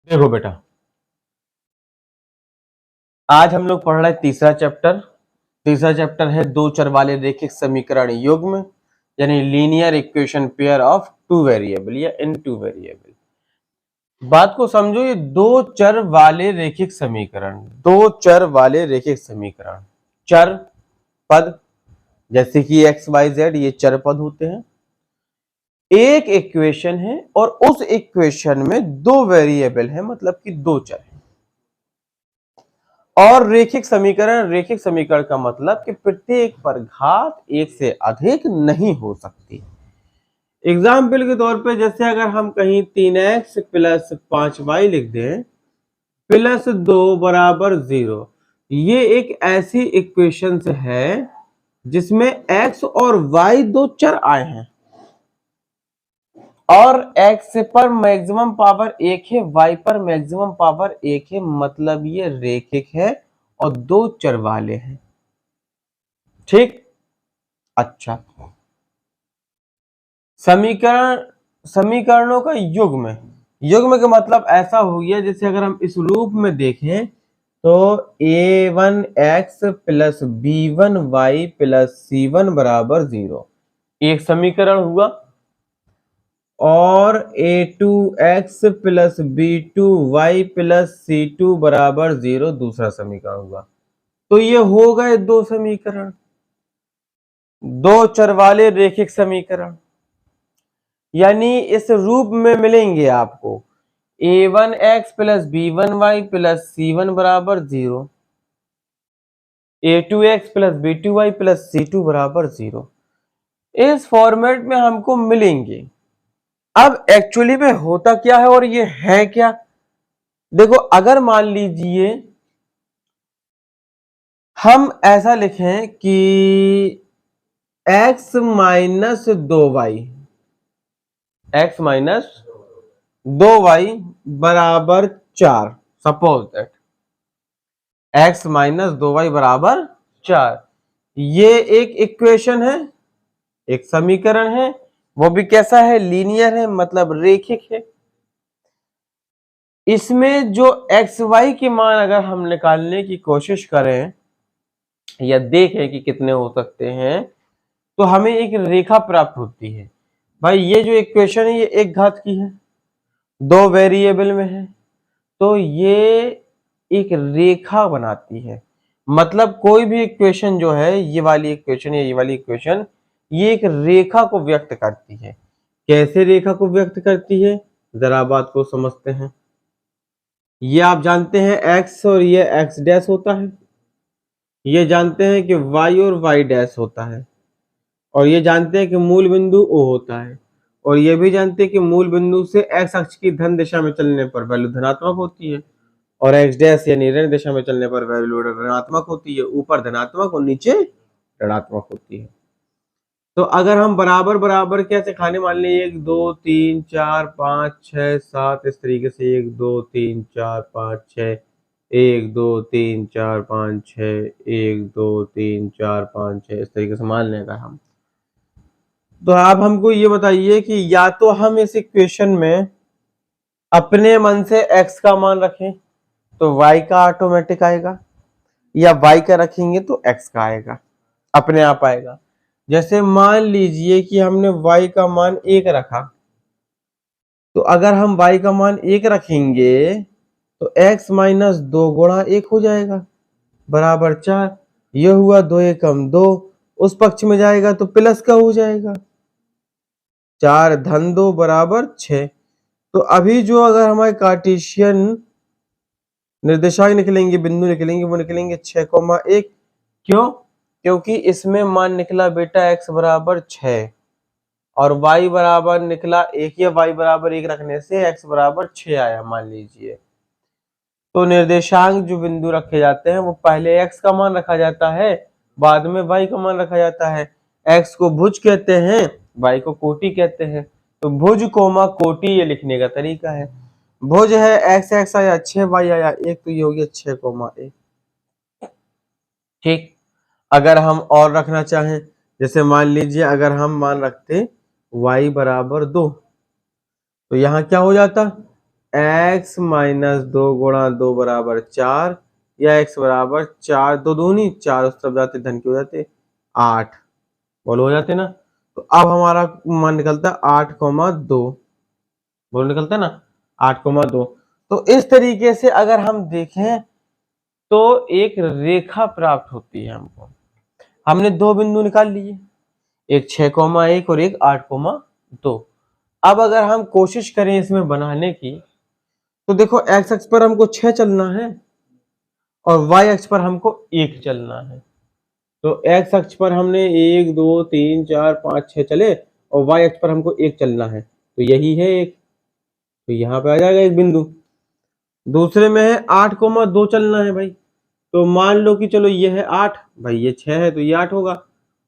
देखो बेटा, आज हम लोग पढ़ रहे हैं तीसरा चैप्टर है दो चर वाले रैखिक समीकरण युग्म, यानी linear equation pair of two variable या इन टू वेरिएबल। बात को समझो, ये दो चर वाले रैखिक समीकरण, चर पद जैसे कि एक्स वाई जेड, ये चर पद होते हैं। एक इक्वेशन है और उस इक्वेशन में दो वेरिएबल है, मतलब कि दो चर है। और रैखिक समीकरण का मतलब कि प्रत्येक पर घात एक से अधिक नहीं हो सकती। एग्जाम्पल के तौर पे, जैसे अगर हम कहीं 3x प्लस 5y लिख दें प्लस 2 बराबर 0, ये एक ऐसी इक्वेशन है जिसमें x और y दो चर आए हैं और x पर मैक्सिमम पावर 1 है, y पर मैक्सिमम पावर 1 है, मतलब ये रैखिक है और दो चर वाले हैं। ठीक, अच्छा। समीकरणों का युग्म का मतलब ऐसा हो गया, जैसे अगर हम इस रूप में देखें तो a1x plus b1y plus c1 बराबर 0 एक समीकरण हुआ, और a2x plus b2y plus c2 बराबर 0 दूसरा समीकरण हुआ। तो ये हो गए दो समीकरण, दो चर वाले रैखिक समीकरण। यानी इस रूप में मिलेंगे आपको a1x plus b1y plus c1 बराबर 0, a2x plus b2y plus c2 बराबर 0। इस फॉर्मेट में हमको मिलेंगे। अब एक्चुअली में होता क्या है और ये है क्या? देखो, अगर मान लीजिए हम ऐसा लिखें कि x माइनस 2y बराबर 4, suppose that x minus 2y बराबर 4, ये एक इक्वेशन है, एक समीकरण है, वो भी कैसा है? लीनियर है, मतलब रैखिक है। इसमें जो एक्स वाई के मान अगर हम निकालने की कोशिश करें या देखें कि कितने हो सकते हैं, तो हमें एक रेखा प्राप्त होती है। भाई, ये जो इक्वेशन है ये एक घात की है, दो वेरिएबल में है, तो ये एक रेखा बनाती है। मतलब कोई भी इक्वेशन जो है, ये वाली इक्वेशन या ये वाली इक्वेशन, ये एक रेखा को व्यक्त करती है। कैसे रेखा को व्यक्त करती है, जरा बात को समझते हैं। ये आप जानते हैं x और ये x डैश होता है, ये जानते हैं कि y और y डैश होता है, और ये जानते हैं कि मूल बिंदु O होता है, और ये भी जानते हैं कि मूल बिंदु से x अक्ष की धन दिशा में चलने पर वैल्यू धनात्मक होती है, और x डैश यानी ऋण दिशा में चलने पर वैल्यू ऋणात्मक होती है। ऊपर धनात्मक और नीचे ऋणात्मक होती है। तो अगर हम बराबर बराबर कैसे खाने, मान लीजिए 1 2 3 4 5 6 7, इस तरीके से 1 2 3 4 5 6, 1 2 3 4 5 6, 1 2 3 4 5 6, इस तरीके से मान लेगा हम। तो आप हमको ये बताइए कि या तो हम इस इक्वेशन में अपने मन से x का मान रखें तो y का ऑटोमेटिक आएगा, या y का रखेंगे तो x का आएगा, अपने आप आएगा। जैसे मान लीजिए कि हमने y का मान 1 रखा, तो अगर हम y का मान 1 रखेंगे तो x माइनस 2 गुणा 1 हो जाएगा बराबर 4। यह हुआ 2 एकम 2, उस पक्ष में जाएगा तो प्लस का हो जाएगा, 4 धन 2 बराबर 6। तो अभी जो अगर हमारे कार्टेशियन निर्देशांक निकलेंगे, बिंदु निकलेंगे, वो निकलेंगे 6,1। क्यों? क्योंकि इसमें मान निकला बेटा x बराबर 6 और y बराबर निकला 1, या y बराबर 1 रखने से x बराबर 6 आया मान लीजिए। तो निर्देशांक जो बिंदु रखे जाते हैं वो पहले x का मान रखा जाता है, बाद में y का मान रखा जाता है। x को भुज कहते हैं, y को कोटि कहते हैं। तो भुज कोमा कोटि ये लिखने का तरीका है। भुज है x आया 6y आया 1, तो ये हो गया 6,1। ठीक, अगर हम और रखना चाहें, जैसे मान लीजिए अगर हम मान रखते y बराबर 2, तो यहाँ क्या हो जाता? x माइनस 2 गुणा 2 बराबर 4, या x बराबर 4 2 दूनी 4 उस तरफ जाते धन के हो जाते 8, बोलो हो जाते ना। तो अब हमारा मान निकलता है 8,2, बोलो निकलता है ना 8,2। तो इस तरीके से अगर हम देखें तो एक रेखा प्राप्त होती है हमको। हमने दो बिंदु निकाल लिए, एक 6,1 और एक 8,2। अब अगर हम कोशिश करें इसमें बनाने की, तो देखो x अक्ष पर हमको 6 चलना है और y अक्ष पर हमको 1 चलना है। तो x अक्ष पर हमने 1 2 3 4 5 6 चले और y अक्ष पर हमको 1 चलना है, तो यही है एक, तो यहाँ पे आ जाएगा एक बिंदु। दूसरे में है 8,2 चलना है भाई, तो मान लो कि चलो ये है 8, भाई ये 6 है तो ये 8 होगा,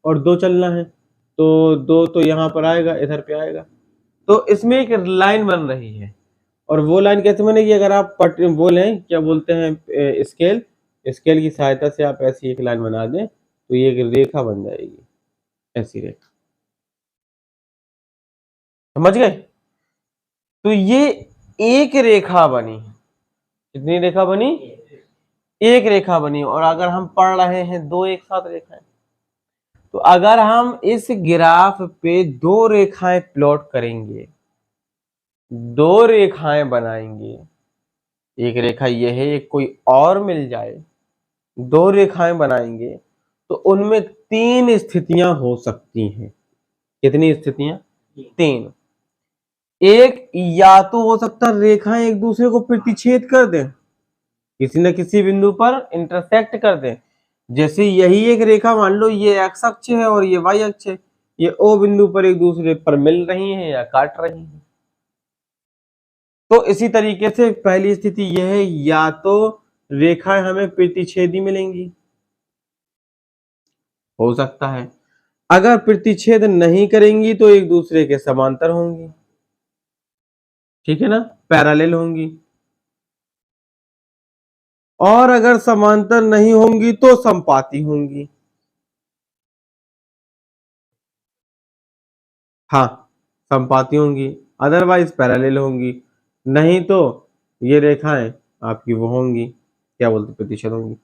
और 2 चलना है तो 2 तो यहाँ पर आएगा, इधर पे आएगा। तो इसमें एक लाइन बन रही है, और वो लाइन कैसे बनेगी, अगर आप बोलें क्या बोलते हैं स्केल, स्केल की सहायता से आप ऐसी एक लाइन बना दें तो ये एक रेखा बन जाएगी, ऐसी रेखा, समझ गए। तो ये एक रेखा बनी, कितनी रेखा बनी, एक रेखा बनी। और अगर हम पढ़ रहे हैं दो एक साथ रेखाएं, तो अगर हम इस ग्राफ पे दो रेखाएं प्लॉट करेंगे, दो रेखाएं बनाएंगे, एक रेखा ये है, एक कोई और मिल जाए, दो रेखाएं बनाएंगे, तो उनमें तीन स्थितियां हो सकती हैं। कितनी स्थितियां, तीन। एक, या तो हो सकता है रेखाएं एक दूसरे को प्रतिच्छेद कर दें, किसी न किसी बिंदु पर इंटरसेक्ट कर दें। जैसे यही एक रेखा, मान लो ये x अक्ष है और ये y अक्ष है, ये O बिंदु पर एक दूसरे पर मिल रही हैं या काट रही हैं। तो इसी तरीके से पहली स्थिति यह है, या तो रेखाएं हमें प्रतिच्छेदी मिलेंगी, हो सकता है। अगर प्रतिच्छेद नहीं करेंगी तो एक दूसरे के समांतर होंगी, ठीक है ना, पैरेलल होंगी। और अगर समांतर नहीं होंगी तो समपाती होंगी। हाँ, समपाती होंगी, अदरवाइज पैरेलल होंगी। नहीं तो ये रेखाएं आपकी वो होंगी, क्या बोलते, प्रतिशत होंगी,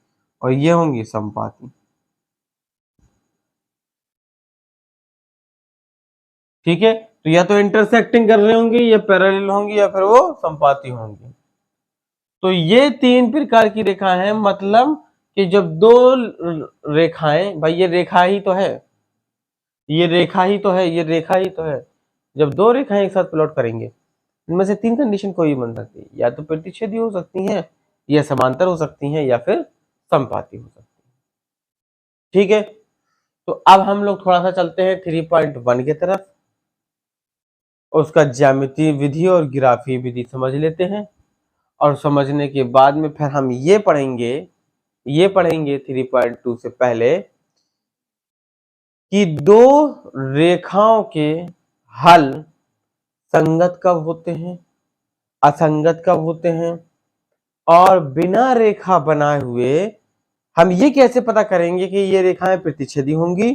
और ये होंगी समपाती। ठीक है, तो या तो इंटरसेक्टिंग कर रहे होंगे, या पैरेलल होंगी, या फिर वो समपाती होंगी। तो ये तीन प्रकार की रेखा है, मतलब कि जब दो रेखाएं, भाई ये रेखा ही तो है, ये रेखा ही तो है, ये रेखा ही तो है, जब दो रेखाएं एक साथ प्लॉट करेंगे, इनमें से तीन कंडीशन कोई भी बन सकती है, या तो प्रतिच्छेदी हो सकती है, या समांतर हो सकती हैं, या फिर समपाती हो सकती है। ठीक है, तो अब हम लोग थोड़ा सा चलते हैं 3.1 की तरफ, उसका ज्यामितीय विधि और ग्राफीय विधि समझ लेते हैं, और समझने के बाद में फिर हम ये पढ़ेंगे 3.2 से पहले कि दो रेखाओं के हल संगत कब होते हैं, असंगत कब होते हैं, और बिना रेखा बनाए हुए हम ये कैसे पता करेंगे कि ये रेखाएं प्रतिच्छेदी होंगी,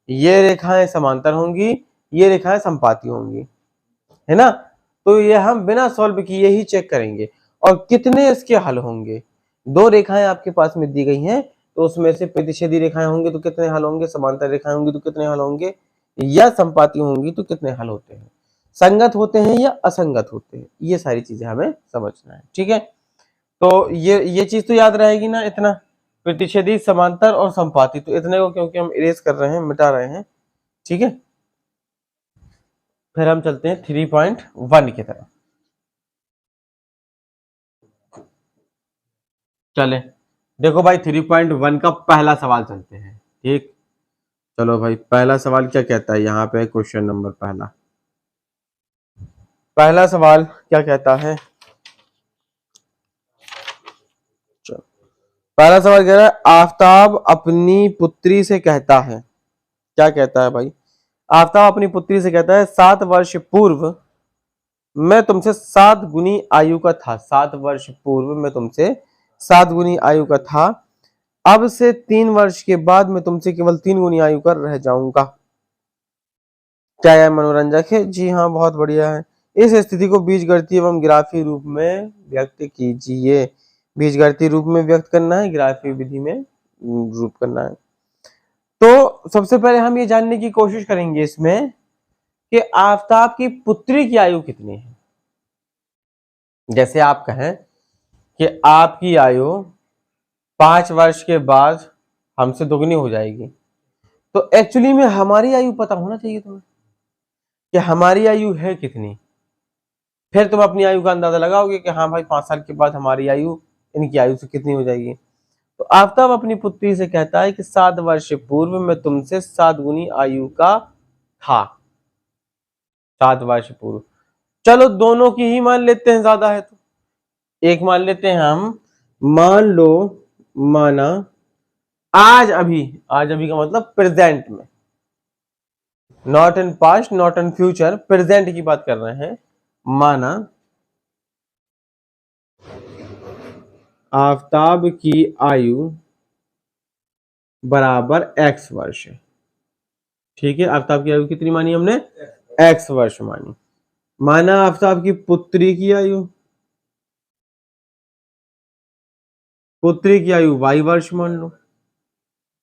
ये रेखाएं समांतर होंगी, ये रेखाएं समपाती होंगी, है ना। तो ये हम बिना सॉल्व किए ही चेक करेंगे। और कितने इसके हल होंगे, दो रेखाएं आपके पास में दी गई हैं, तो उसमें से प्रतिच्छेदी रेखाएं होंगी तो कितने हल होंगे, समांतर रेखाएं होंगी तो कितने हल होंगे, या समपाती होंगी तो कितने हल होते हैं, संगत होते हैं या असंगत होते हैं, ये सारी चीजें हमें समझना है। ठीक है, तो ये चीज तो याद रहेगी ना, इतना प्रतिच्छेदी, समांतर और समपाती, तो इतने को क्योंकि हम इरेज कर रहे हैं, मिटा रहे हैं। ठीक है, फिर हम चलते हैं 3.1 की तरफ। चले, देखो भाई 3.1 का पहला सवाल चलते हैं। ठीक, चलो भाई पहला सवाल क्या कहता है, यहाँ पे क्वेश्चन नंबर पहला सवाल क्या कहता है, चलो पहला सवाल कह रहा है, आफताब अपनी पुत्री से कहता है, क्या कहता है भाई, आफताब अपनी पुत्री से कहता है, 7 वर्ष पूर्व मैं तुमसे 7 गुनी आयु का था, 7 वर्ष पूर्व मैं तुमसे 7 गुनी आयु का था, अब से 3 वर्ष के बाद मैं तुमसे केवल 3 गुनी आयु का रह जाऊंगा। क्या यह मनोरंजक है, जी हाँ बहुत बढ़िया है। इस स्थिति को बीजगणितीय एवं ग्राफीय रूप में व्यक्त कीजिए। बीजगणितीय रूप में व्यक्त करना है, ग्राफीय विधि में रूप करना है। तो सबसे पहले हम ये जानने की कोशिश करेंगे इसमें कि आफताब की पुत्री की आयु कितनी है। जैसे आप कहें कि आपकी आयु 5 वर्ष के बाद हमसे दोगुनी हो जाएगी, तो एक्चुअली में हमारी आयु पता होना चाहिए तुम्हें कि हमारी आयु है कितनी। फिर तुम अपनी आयु का अंदाजा लगाओगे कि हाँ भाई 5 साल के बाद हमारी आयु इनकी आयु से कितनी हो जाएगी। तो आफताब अपनी पुत्री से कहता है कि 7 वर्ष पूर्व मैं तुमसे 7 गुनी आयु का था। 7 वर्ष पूर्व, चलो दोनों की ही मान लेते हैं, ज्यादा है तो एक मान लेते हैं हम। मान लो, माना आज अभी का मतलब प्रेजेंट में, not in past not in future, present की बात कर रहे हैं। माना आफताब की आयु बराबर x वर्ष है। ठीक है, आफताब की आयु कितनी मानी हमने? x वर्ष मानी। माना आफताब की पुत्री की आयु y वर्ष मान लो।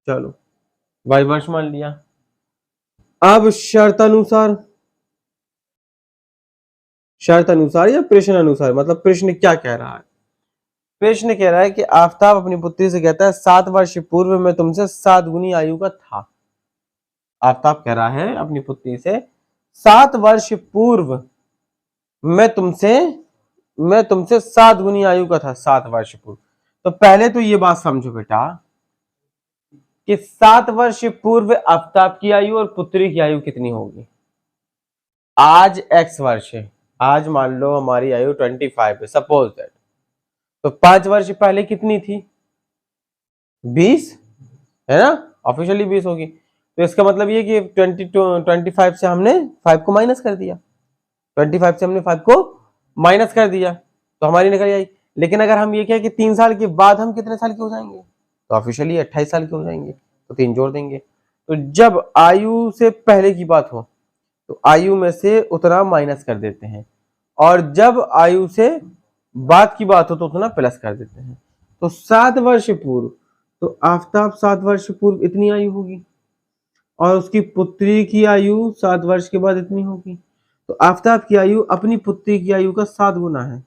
चलो y वर्ष मान लिया। अब शर्त अनुसार या प्रश्न अनुसार, मतलब प्रश्न क्या कह रहा है? प्रश्न कह रहा है कि आफताब अपनी पुत्री से कहता है 7 वर्ष पूर्व मैं तुमसे 7 गुनी आयु का था। आफताब कह रहा है अपनी पुत्री से 7 वर्ष पूर्व मैं तुमसे 7 गुनी आयु का था, 7 वर्ष पूर्व। तो पहले तो ये बात समझो बेटा कि 7 वर्ष पूर्व आफताब की आयु और पुत्री की आयु कितनी होगी। आज x वर्ष है, आज मान लो हमारी आयु 25 है, सपोज दैट। तो 5 वर्ष पहले कितनी थी? 20 है ना, ऑफिशियली 20 होगी। तो इसका मतलब ये कि 25 से हमने 5 को माइनस कर दिया, 25 से हमने 5 को माइनस कर दिया तो हमारी निकल आई। लेकिन अगर हम ये कहें कि 3 साल के बाद हम कितने साल के हो जाएंगे, तो ऑफिशियली 28 साल के हो जाएंगे, तो 3 जोड़ देंगे। तो जब आयु से पहले की बात हो तो आयु में से उतना माइनस कर देते हैं, और जब आयु से बाद की बात हो तो उतना प्लस कर देते हैं। तो 7 वर्ष पूर्व, तो आफताब 7 वर्ष पूर्व इतनी आयु होगी, और उसकी पुत्री की आयु 7 वर्ष के बाद इतनी होगी। तो आफताब की आयु अपनी पुत्री की आयु का 7 गुना है।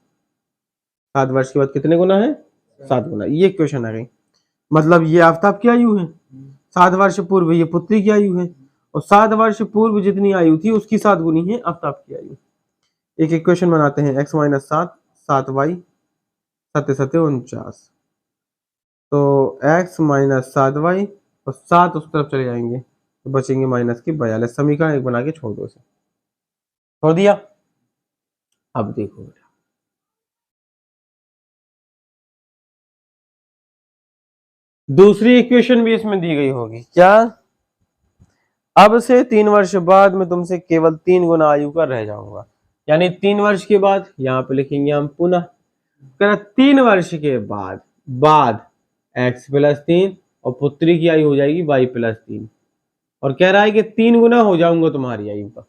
7 वर्ष के बाद कितने गुना है? 7 गुना। ये क्वेश्चन आ गई, मतलब ये आफताब की आयु है, 7 वर्ष पूर्व ये पुत्री की आयु है, और 7 वर्ष पूर्व जितनी आयु थी उसकी 7 गुनी है आफताब की आयु। एक इक्वेशन बनाते हैं, x - 7 7y 7 7 49। तो x - 7y और 7 उस तरफ चले जाएंगे तो बचेंगे माइनस की 42। समीकरण एक बना के छोड़ दो इसे, छोड़ दिया। अब देखो बेटा, दूसरी इक्वेशन भी इसमें दी गई होगी क्या? अब से 3 वर्ष बाद मैं तुमसे केवल 3 गुना आयु का रह जाऊंगा। यानी 3 वर्ष के बाद, यहां पे लिखेंगे हम पुनः 3 वर्ष के बाद x + 3 और पुत्री की आयु हो जाएगी y + 3, और कह रहा है कि 3 गुना हो जाऊंगा तुम्हारी आयु का।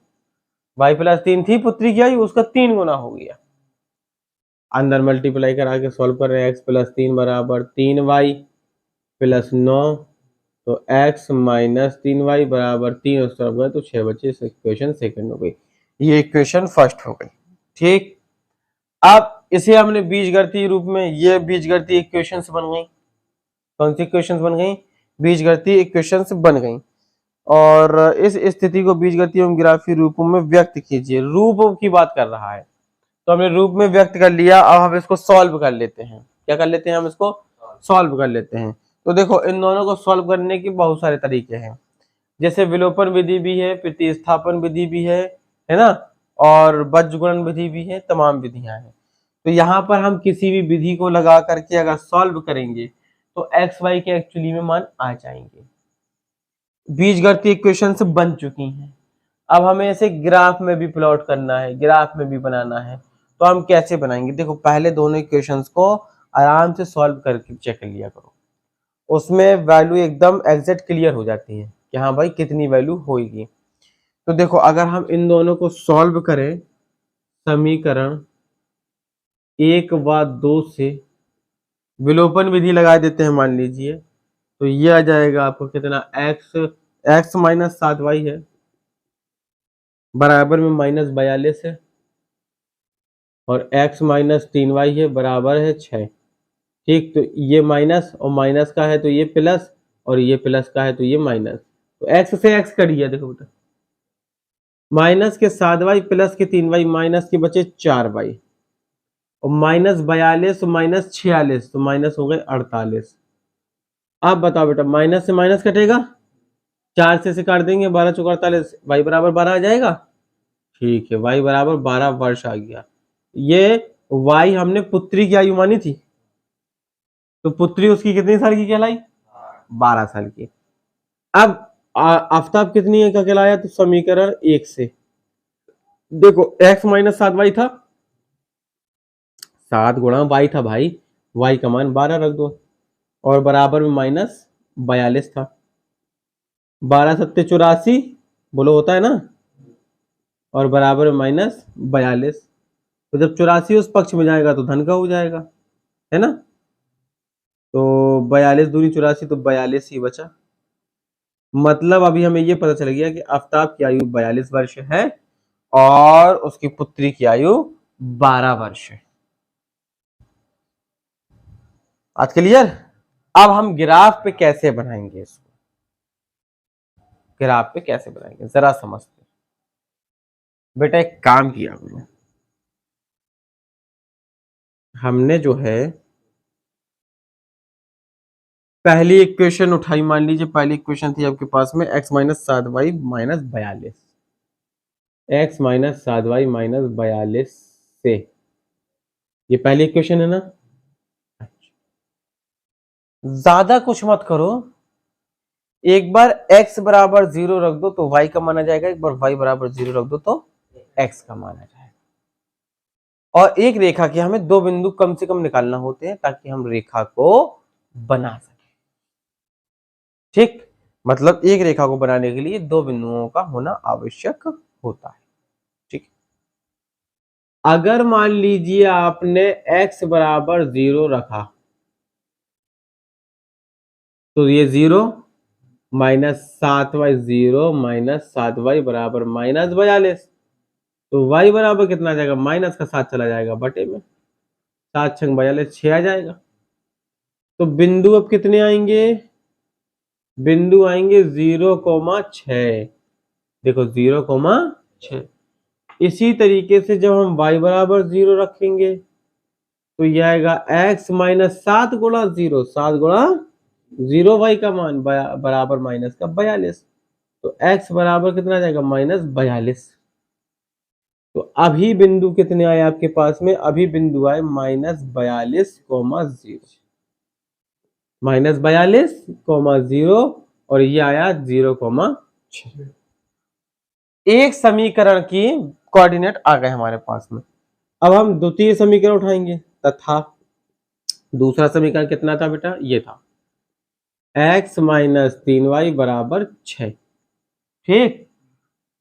y + 3 थी पुत्री की आयु, उसका 3 गुना हो गया। अंदर मल्टीप्लाई करा के सॉल्व कर रहे हैं, x + 3 बराबर 3y + 9, तो x - 3y बराबर 3 उस तरफ गए तो 6 बचे। इक्वेशन सेकंड हो गई, ये इक्वेशन फर्स्ट हो गई। ठीक, अब इसे हमने बीजगणितीय रूप में, ये बीजगणितीय इक्वेशंस बन गई। कौन सी इक्वेशंस बन गई? बीजगणितीय इक्वेशंस बन गई। और इस स्थिति को बीजगणितीय एवं ग्राफीय रूपों में व्यक्त कीजिए। रूप की बात कर रहा है, तो हमने रूप में व्यक्त कर लिया। अब हम इसको सॉल्व कर लेते हैं। क्या कर लेते हैं? हम इसको सॉल्व कर लेते हैं। तो देखो, इन दोनों को सॉल्व करने के बहुत सारे तरीके हैं, जैसे विलोपन विधि भी है, प्रतिस्थापन विधि भी है ना, और बीजगुणन विधि भी है, तमाम विधियां हैं। तो यहाँ पर हम किसी भी विधि को लगा करके अगर सॉल्व करेंगे तो एक्स वाई के एक्चुअली में मान आ जाएंगे। बीजगणितीय इक्वेशंस बन चुकी हैं। अब हमें इसे ग्राफ में भी प्लॉट करना है, ग्राफ में भी बनाना है। तो हम कैसे बनाएंगे? देखो, पहले दोनों इक्वेशंस को आराम से सॉल्व करके चेक कर लिया करो, उसमें वैल्यू एकदम एग्जैक्ट क्लियर हो जाती है कि हाँ भाई कितनी वैल्यू होगी। तो देखो, अगर हम इन दोनों को सॉल्व करें समीकरण 1 व 2 से विलोपन विधि लगा देते हैं मान लीजिए, तो ये आ जाएगा आपको कितना, x माइनस 7y है बराबर में -42 है, और x माइनस 3y है बराबर है 6। ठीक, तो ये माइनस और माइनस का है तो ये प्लस, और ये प्लस का है तो ये माइनस, तो x से x कट गया। देखो बेटा, माइनस के 7y प्लस के 3y माइनस के बचे 4y, और -42 माइनस 46 तो माइनस हो गए 48। अब बताओ बेटा, माइनस से माइनस कटेगा, 4 से काट देंगे, 12 चौका 48, y बराबर 12 आ जाएगा। ठीक है, y बराबर 12 वर्ष आ गया। ये y हमने पुत्री की आयु मानी थी, तो पुत्री उसकी कितनी साल की कहलाई, 12 साल की। अब आफ्ताब कितनी है का कहलाया, तो समीकरण 1 से देखो, x माइनस 7y था, 7 गुणा y था भाई, y का मान 12 रख दो, और बराबर में -42 था, 12 सत्ते 84 बोलो होता है ना, और बराबर में -42। तो जब 84 उस पक्ष में जाएगा तो धन का हो जाएगा, है ना, तो 42 दूनी 84, तो 42 ही बचा। मतलब अभी हमें ये पता चल गया कि आफ्ताब की आयु 42 वर्ष है और उसकी पुत्री की आयु 12 वर्ष है। आज क्लियर। अब हम ग्राफ पे कैसे बनाएंगे इसको, ग्राफ पे कैसे बनाएंगे जरा समझते। बेटा एक काम किया हमने जो है पहली इक्वेशन उठाई, मान लीजिए पहली इक्वेशन थी आपके पास में x minus 7y minus 42, x minus 7y minus 42 से, ये पहली इक्वेशन है ना। ज्यादा कुछ मत करो, एक बार x बराबर 0 रख दो तो y का मान आ जाएगा, एक बार y बराबर 0 रख दो तो x का मान आ जाएगा। और एक रेखा के हमें दो बिंदु कम से कम निकालना होते हैं ताकि हम रेखा को बना सके। ठीक, मतलब एक रेखा को बनाने के लिए दो बिंदुओं का होना आवश्यक होता है। ठीक, अगर मान लीजिए आपने x बराबर 0 रखा, तो ये 0 -7y 0 -7y बराबर -42, तो y बराबर कितना आ जाएगा, माइनस का 7 चला जाएगा बटे में, 7 छंग 42, 6 आ जाएगा। तो बिंदु अब कितने आएंगे, बिंदु आएंगे 0,6। देखो 0,6। इसी तरीके से जब हम y बराबर 0 रखेंगे तो यह आएगा x माइनस 7 गुणा 0, 7 गुणा 0, y का मान बराबर माइनस का 42, तो x बराबर कितना आ जाएगा, -42। तो अभी बिंदु कितने आए आपके पास में, अभी बिंदु आए -42,0, -42,0, और ये आया 0,6। एक समीकरण की कोऑर्डिनेट आ गए हमारे पास में। अब हम द्वितीय समीकरण उठाएंगे, तथा दूसरा समीकरण कितना था बेटा, ये था x माइनस 3y बराबर 6। ठीक,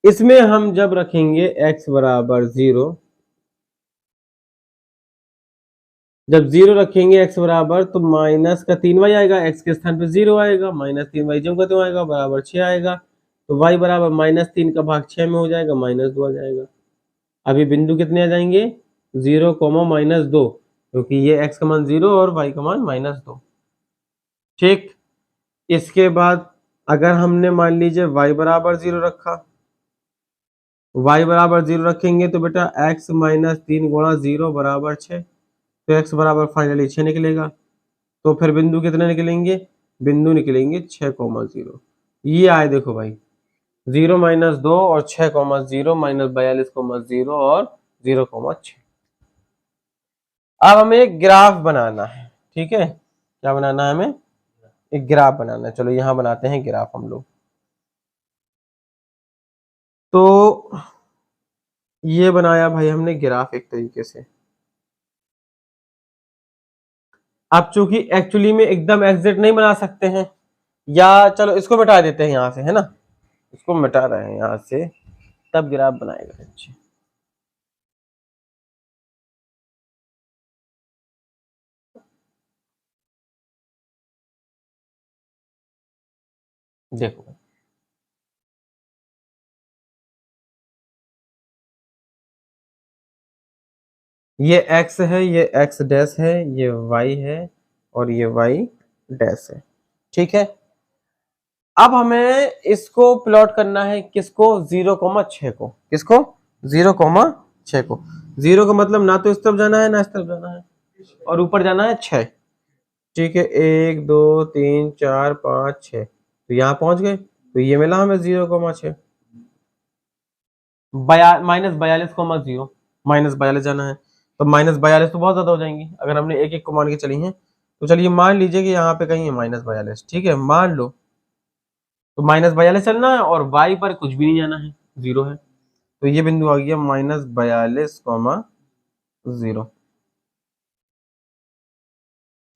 इसमें हम जब रखेंगे x बराबर 0, जब 0 रखेंगे x बराबर, तो माइनस का 3y आएगा, x के स्थान पे 0 आएगा, -3y जो का त्यों आएगा बराबर 6 आएगा, तो y बराबर -3 का भाग 6 में हो जाएगा, -2 आ जाएगा। अभी बिंदु कितने आ जाएंगे, 0, -2, क्योंकि ये x का मान 0 और y का मान -2। ठीक, इसके बाद अगर हमने मान लीजिए y बराबर 0 रखा, y बराबर 0 रखेंगे तो बेटा x माइनस 3 गुणा 0 बराबर 6, तो x बराबर फाइनली 6 निकलेगा। तो फिर बिंदु कितने निकलेंगे, बिंदु निकलेंगे 6,0। ये आए देखो भाई, 0 -2 और 6,0 -42,0 और 0,6। अब हमें एक ग्राफ बनाना है। ठीक है, क्या बनाना है हमें, एक ग्राफ बनाना है। चलो यहां बनाते हैं ग्राफ हम लोग। तो ये बनाया भाई हमने ग्राफ एक तरीके से। आप चूंकि एक्चुअली में एकदम एग्जैक्ट नहीं बना सकते हैं, या चलो इसको मिटा देते हैं यहां से, है ना, इसको मिटा रहे हैं यहां से, तब ग्राफ बनाएगा। अच्छा, देखो ये x है, ये x डैश है, ये y है और ये y डैश है। ठीक है, अब हमें इसको प्लॉट करना है, किसको, 0,6 को, किसको 0,6 को। 0 का मतलब ना तो इस तरफ जाना है ना इस तरफ जाना है, और ऊपर जाना है 6। ठीक है, 1 2 3 4 5 6, तो यहाँ पहुंच गए, तो ये मिला हमें 0,6। -42,0, -42 जाना है, तो -42 तो बहुत ज्यादा हो जाएंगी अगर हमने एक एक को मान के चली हैं। तो चलिए मान लीजिए कि यहाँ पे कहीं है -42, ठीक है, मान लो, तो -42 चलना है और y पर कुछ भी नहीं जाना है, 0 है, तो ये बिंदु आ गया -42,0।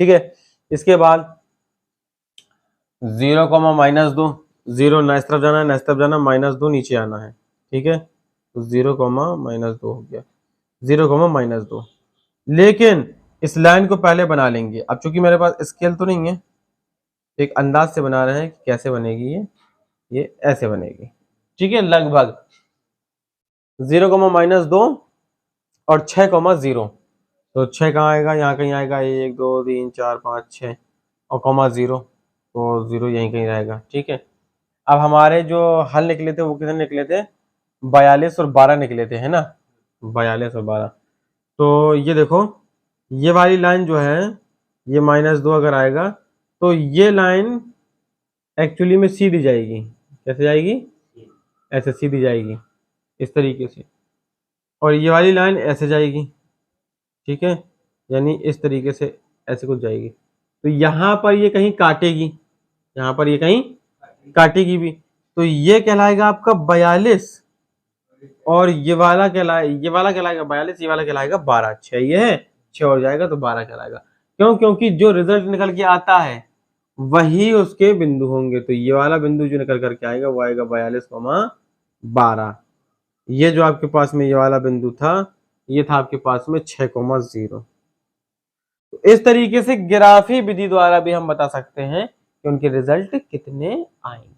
ठीक है, इसके बाद 0, -2, 0 ना इस तरफ जाना है ना इस तरफ जाना, -2 नीचे आना है। ठीक है, तो 0, -2 हो गया, 0, -2। लेकिन इस लाइन को पहले बना लेंगे। अब चूंकि मेरे पास स्केल तो नहीं है, एक अंदाज से बना रहे हैं कि कैसे बनेगी ये ऐसे बनेगी। ठीक है, लगभग 0, -2 और 6,0, तो 6 कहाँ आएगा, यहाँ कहीं आएगा, 1 2 3 4 5 6 और कॉमा 0, तो 0 यहीं कहीं रहेगा। ठीक है, अब हमारे जो हल निकले थे वो कितने निकले थे, 42 और 12 निकले थे, है ना, 42 और 12। तो ये देखो, ये वाली लाइन जो है, ये -2 अगर आएगा तो ये लाइन एक्चुअली में सीधी जाएगी। कैसे जाएगी, ऐसे सीधी जाएगी, इस तरीके से, और ये वाली लाइन ऐसे जाएगी। ठीक है, यानी इस तरीके से ऐसे कुछ जाएगी, तो यहाँ पर ये कहीं काटेगी, यहाँ पर ये कहीं काटेगी भी, तो ये कहलाएगा आपका 42, और ये वाला कहलाएगा 42, ये वाला कहलाएगा 12। 6 ये है, 6 और जाएगा तो 12 कहलाएगा। क्यों, क्योंकि जो रिजल्ट निकल के आता है वही उसके बिंदु होंगे, तो ये वाला बिंदु जो निकल करके आएगा वो आएगा 42,12। ये जो आपके पास में ये वाला बिंदु था, ये था आपके पास में 6,0। तो इस तरीके से ग्राफी विधि द्वारा भी हम बता सकते हैं कि उनके रिजल्ट कितने आएंगे।